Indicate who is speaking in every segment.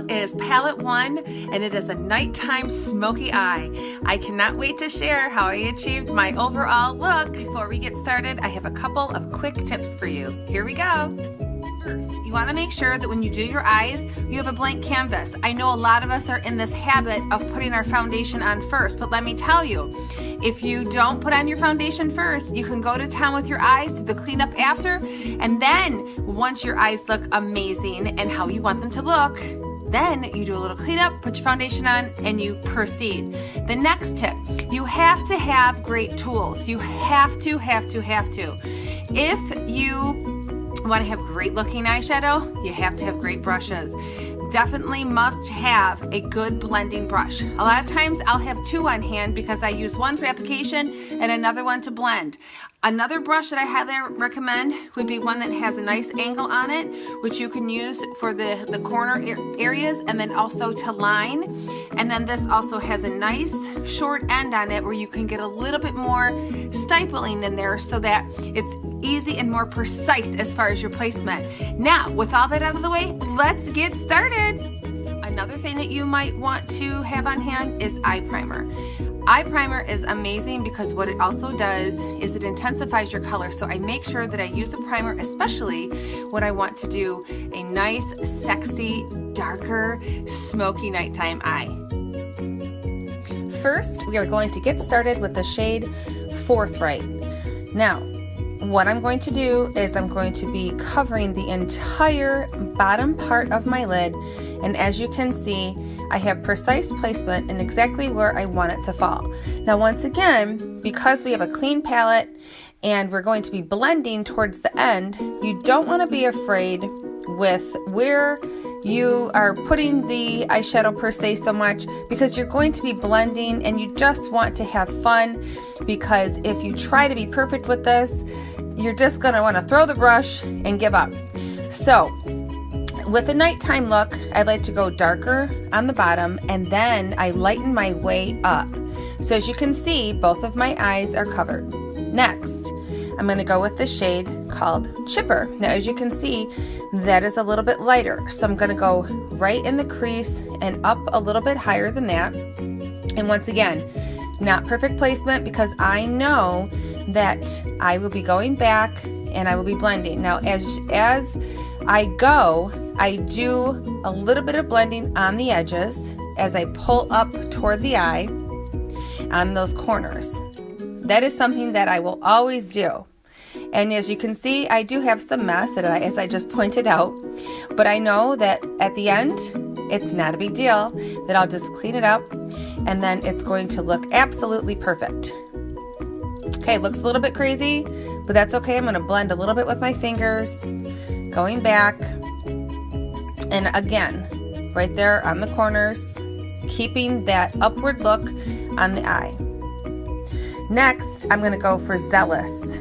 Speaker 1: is palette 1, and it is a nighttime smoky eye. I cannot wait to share how I achieved my overall look. Before we get started, I have a couple of quick tips for you. Here we go. First, you want to make sure that when you do your eyes, you have a blank canvas. I know a lot of us are in this habit of putting our foundation on first, but let me tell you, if you don't put on your foundation first, you can go to town with your eyes, do the cleanup after, and then once your eyes look amazing and how you want them to look, then you do a little cleanup, put your foundation on, and you proceed. The next tip, you have to have great tools. You have to. If you want to have great looking eyeshadow, you have to have great brushes. Definitely must have a good blending brush. A lot of times I'll have two on hand because I use one for application and another one to blend. Another brush that I highly recommend would be one that has a nice angle on it, which you can use for the corner areas and then also to line. And then this also has a nice short end on it where you can get a little bit more stippling in there so that it's easy and more precise as far as your placement. Now, with all that out of the way, let's get started. Another thing that you might want to have on hand is eye primer. Eye primer is amazing because what it also does is it intensifies your color. So I make sure that I use a primer, especially when I want to do a nice, sexy, darker, smoky nighttime eye. First, we are going to get started with the shade Forthright. Now, what I'm going to do is I'm going to be covering the entire bottom part of my lid, and as you can see, I have precise placement and exactly where I want it to fall. Now once again, because we have a clean palette and we're going to be blending towards the end, you don't want to be afraid with where you are putting the eyeshadow per se so much, because you're going to be blending and you just want to have fun, because if you try to be perfect with this, you're just going to want to throw the brush and give up. So with a nighttime look, I like to go darker on the bottom and then I lighten my way up. So as you can see, both of my eyes are covered. Next, I'm going to go with the shade called Chipper. Now as you can see, that is a little bit lighter. So I'm going to go right in the crease and up a little bit higher than that. And once again, not perfect placement because I know that I will be going back and I will be blending. Now as I go, I do a little bit of blending on the edges as I pull up toward the eye on those corners. That is something that I will always do. And as you can see, I do have some mess as I just pointed out, but I know that at the end, it's not a big deal, that I'll just clean it up and then it's going to look absolutely perfect. Okay, looks a little bit crazy, but that's okay. I'm going to blend a little bit with my fingers, going back, and again, right there on the corners, keeping that upward look on the eye. Next, I'm going to go for Zealous.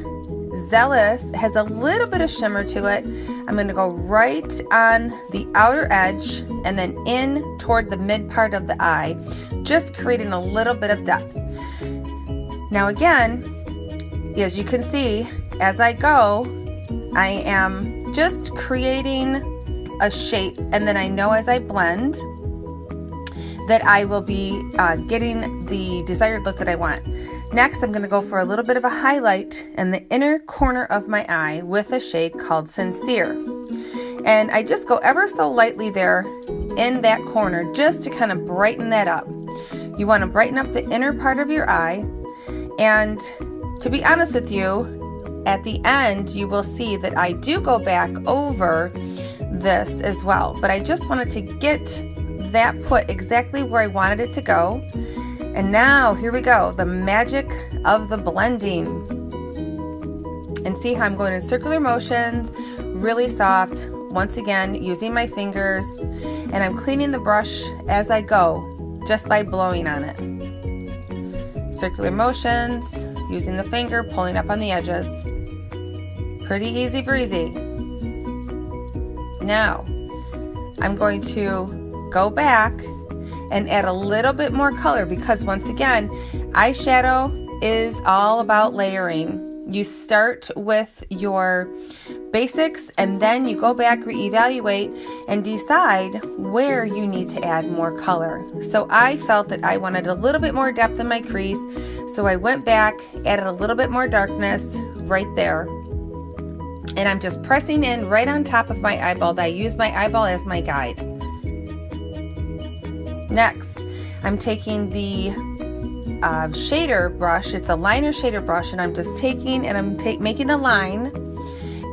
Speaker 1: Zealous has a little bit of shimmer to it. I'm going to go right on the outer edge and then in toward the mid part of the eye, just creating a little bit of depth. Now again, as you can see, as I go, I am just creating a shape, and then I know as I blend that I will be getting the desired look that I want. Next, I'm going to go for a little bit of a highlight in the inner corner of my eye with a shade called Sincere. And I just go ever so lightly there in that corner just to kind of brighten that up. You want to brighten up the inner part of your eye, and to be honest with you, at the end you will see that I do go back over this as well, but I just wanted to get that put exactly where I wanted it to go. And now here we go, the magic of the blending. And see how I'm going in circular motions, really soft, once again using my fingers, and I'm cleaning the brush as I go just by blowing on it. Circular motions, using the finger, pulling up on the edges. Pretty easy breezy. Now, I'm going to go back and add a little bit more color because once again, eyeshadow is all about layering. You start with your basics and then you go back, reevaluate, and decide where you need to add more color. So I felt that I wanted a little bit more depth in my crease, so I went back, added a little bit more darkness right there. And I'm just pressing in right on top of my eyeball. I use my eyeball as my guide. Next, I'm taking the shader brush. It's a liner shader brush, and I'm just taking and I'm making a line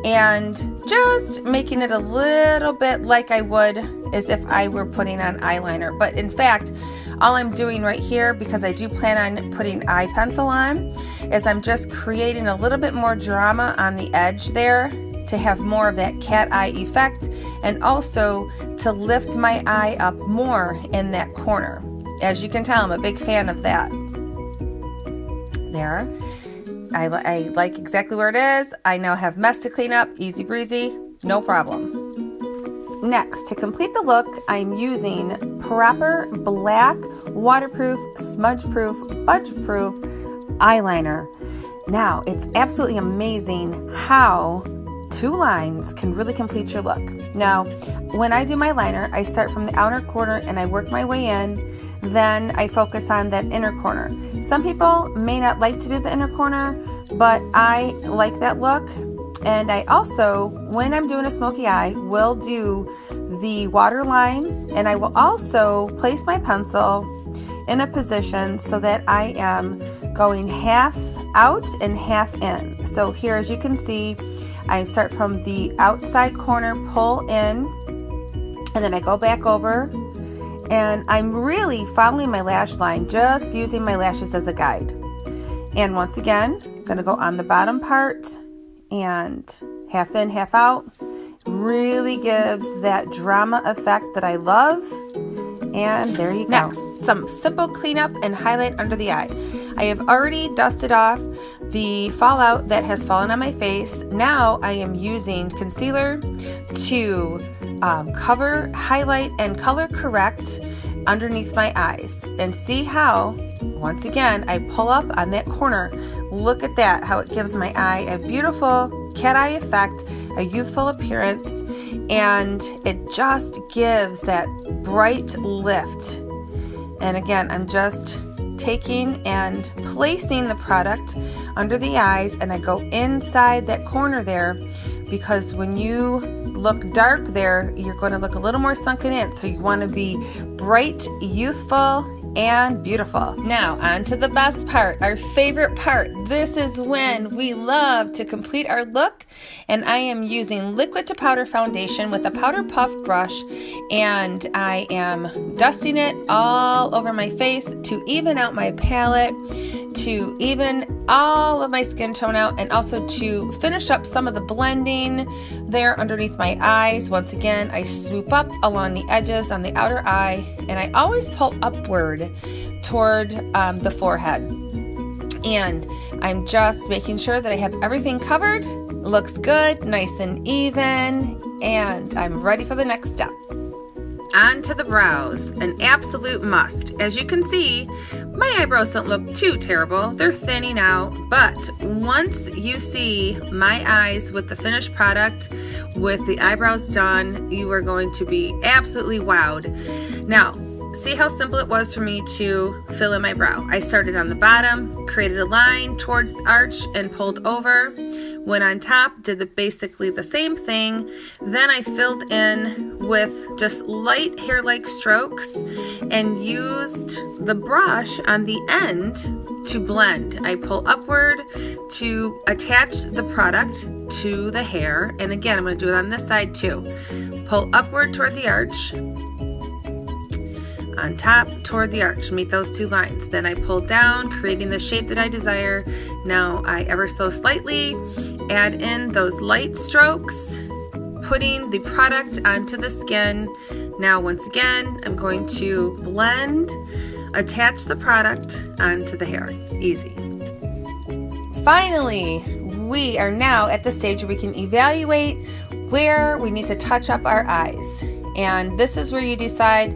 Speaker 1: and just making it a little bit like I would as if I were putting on eyeliner. But in fact, all I'm doing right here, because I do plan on putting eye pencil on, is I'm just creating a little bit more drama on the edge there to have more of that cat eye effect, and also to lift my eye up more in that corner. As you can tell, I'm a big fan of that. There. I like exactly where it is. I now have mess to clean up. Easy breezy, no problem. Next, to complete the look, I'm using proper black, waterproof, smudge-proof, budge-proof eyeliner. Now, it's absolutely amazing how 2 lines can really complete your look. Now, when I do my liner, I start from the outer corner and I work my way in. Then I focus on that inner corner. Some people may not like to do the inner corner, but I like that look. And I also, when I'm doing a smoky eye, will do the waterline, and I will also place my pencil in a position so that I am going half out and half in. So here, as you can see, I start from the outside corner, pull in, and then I go back over. And I'm really following my lash line, just using my lashes as a guide. And once again, I'm going to go on the bottom part and half in, half out. Really gives that drama effect that I love. And there you go. Next, some simple cleanup and highlight under the eye. I have already dusted off the fallout that has fallen on my face. Now I am using concealer to cover, highlight, and color correct underneath my eyes. And see how, once again, I pull up on that corner. Look at that, how it gives my eye a beautiful cat eye effect, a youthful appearance, and it just gives that bright lift. And again, I'm just taking and placing the product under the eyes, and I go inside that corner there, because when you look dark there, you're going to look a little more sunken in. So you want to be bright, youthful, and beautiful. Now, on to the best part, our favorite part. This is when we love to complete our look, and I am using liquid to powder foundation with a powder puff brush, and I am dusting it all over my face to even out my palette, to even all of my skin tone out, and also to finish up some of the blending there underneath my eyes. Once again, I swoop up along the edges on the outer eye, and I always pull upward toward the forehead. And I'm just making sure that I have everything covered. Looks good, nice and even, and I'm ready for the next step. On to the brows, an absolute must. As you can see, my eyebrows don't look too terrible. They're thinning out, but once you see my eyes with the finished product, with the eyebrows done, you are going to be absolutely wowed. Now, see how simple it was for me to fill in my brow. I started on the bottom, created a line towards the arch, and pulled over. Went on top, did basically the same thing. Then I filled in with just light hair-like strokes and used the brush on the end to blend. I pull upward to attach the product to the hair. And again, I'm going to do it on this side too. Pull upward toward the arch, on top toward the arch, meet those 2 lines. Then I pull down, creating the shape that I desire. Now I ever so slightly add in those light strokes, putting the product onto the skin. Now once again, I'm going to blend, attach the product onto the hair. Easy. Finally, we are now at the stage where we can evaluate where we need to touch up our eyes. And this is where you decide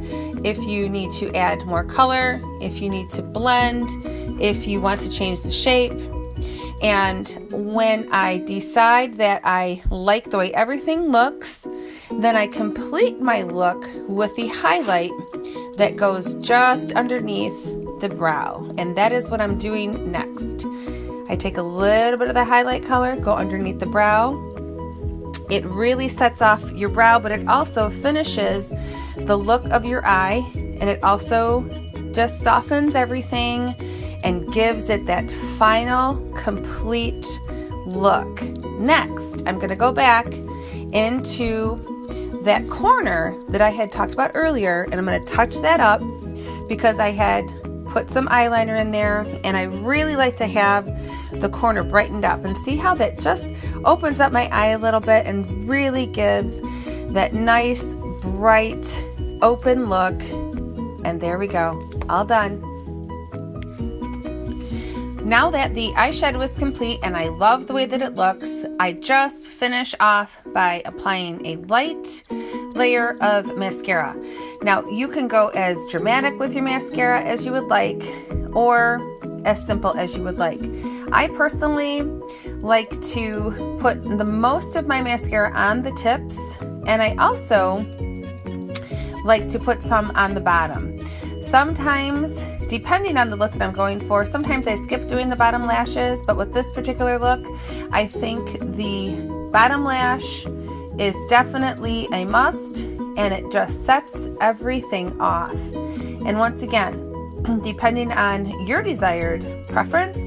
Speaker 1: if you need to add more color, if you need to blend, if you want to change the shape. And when I decide that I like the way everything looks, then I complete my look with the highlight that goes just underneath the brow. And that is what I'm doing next. I take a little bit of the highlight color, go underneath the brow. It really sets off your brow, but it also finishes the look of your eye, and it also just softens everything and gives it that final complete look. Next, I'm going to go back into that corner that I had talked about earlier, and I'm going to touch that up because I had put some eyeliner in there, and I really like to have the corner brightened up, and see how that just opens up my eye a little bit and really gives that nice bright open look. And there we go, all done. Now that the eyeshadow is complete and I love the way that it looks, I just finish off by applying a light layer of mascara. Now you can go as dramatic with your mascara as you would like, or as simple as you would like. I personally like to put the most of my mascara on the tips, and I also like to put some on the bottom. Sometimes, depending on the look that I'm going for, sometimes I skip doing the bottom lashes, but with this particular look, I think the bottom lash is definitely a must, and it just sets everything off. And once again, depending on your desired preference,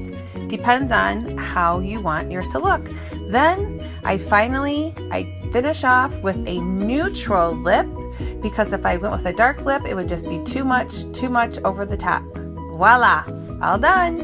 Speaker 1: depends on how you want yours to look. Then I finish off with a neutral lip, because if I went with a dark lip, it would just be too much over the top. Voila, all done.